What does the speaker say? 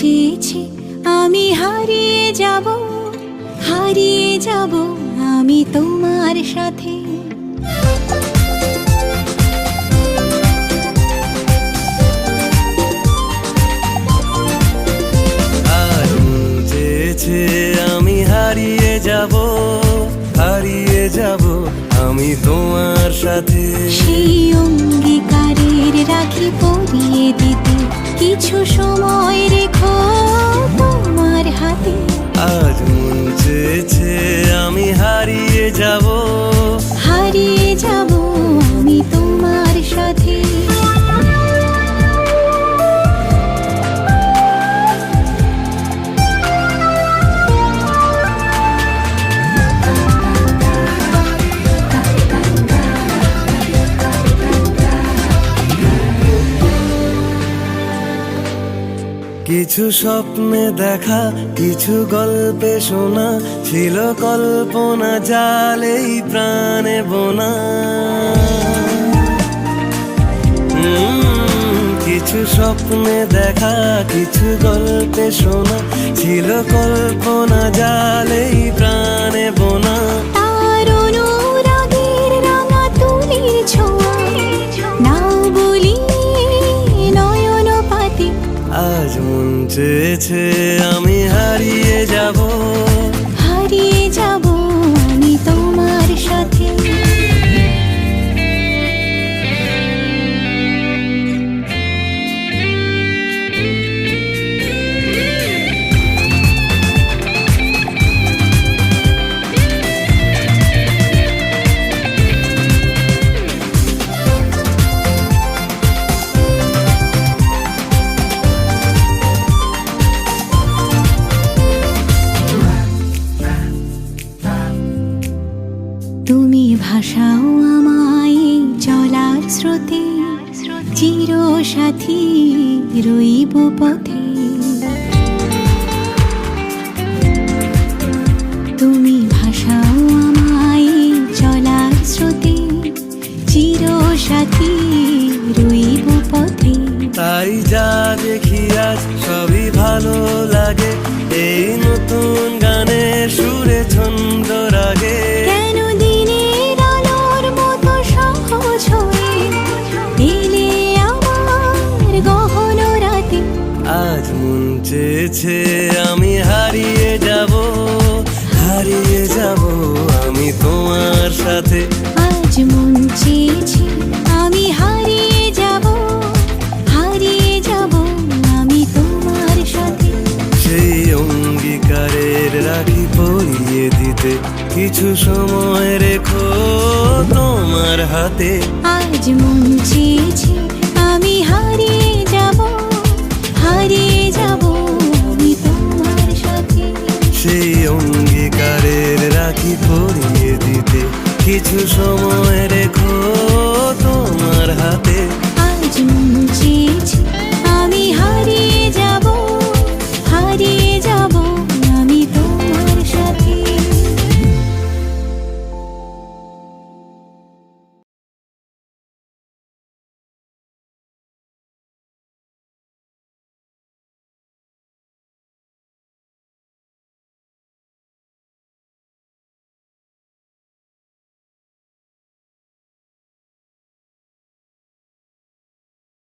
চেয়েছে আমি হারিয়ে যাব, হারিয়ে যাব আমি তোমার সাথে। আর চেয়েছে আমি হারিয়ে যাব, হারিয়ে যাব আমি তোমার সাথে। সেই অঙ্গীকারের রাখি পরিয়ে দিতে কিছু সময় রেখো তোমার হাতে। আজ মন চেয়েছে আমি হারিয়ে যাব, হারিয়ে যাব আমি তোমার সাথে। কিছু স্বপ্নে দেখা, কিছু গল্পে শোনা, ছিল কল্পনা জালেই প্রাণে বোনা। কিছু স্বপ্নে দেখা, কিছু গল্পে শোনা, ছিল কল্পনা জালেই প্রাণে বোনা। তার অনুরাগের রাঙা তুলির ছোঁয়া নাও বলি নয়ন পাতে। আজ মন চেয়েছে আমি হারিয়ে যাব, হারিয়ে যাব আমি তোমার সাথে। তুমি ভাসাও আমায় চলার স্রোতে, চির সাথী রইব পথে। তুমি ভাসাও আমায় চলার স্রোতে, চির সাথী রইব পথে। তাই যা দেখি আজ সবই ভালো লাগে, এই নতুন গানের সুরে ছন্দ রাগে। কেন দিনের আলোর মতো সহজ হয়ে এলে আমার গহন রাতে। আজ মন চেয়েছে আমি হারিয়ে যাব, হারিয়ে যাব আমি তোমার সাথে। আজ মন চেয়েছে আমি হারিয়ে যাব, হারিয়ে যাব আমি তোমার সাথে। সেই অঙ্গীকারের রাখি পরিয়ে দিতে কিছু সময় রেখো তোমার হাতে। আজ মন চেয়েছে আমি হারিয়ে যাব, হারিয়ে যাব আমি তোমার সাথে। সেই অঙ্গীকারের রাখি পরিয়ে দিতে কিছু সময় রেখো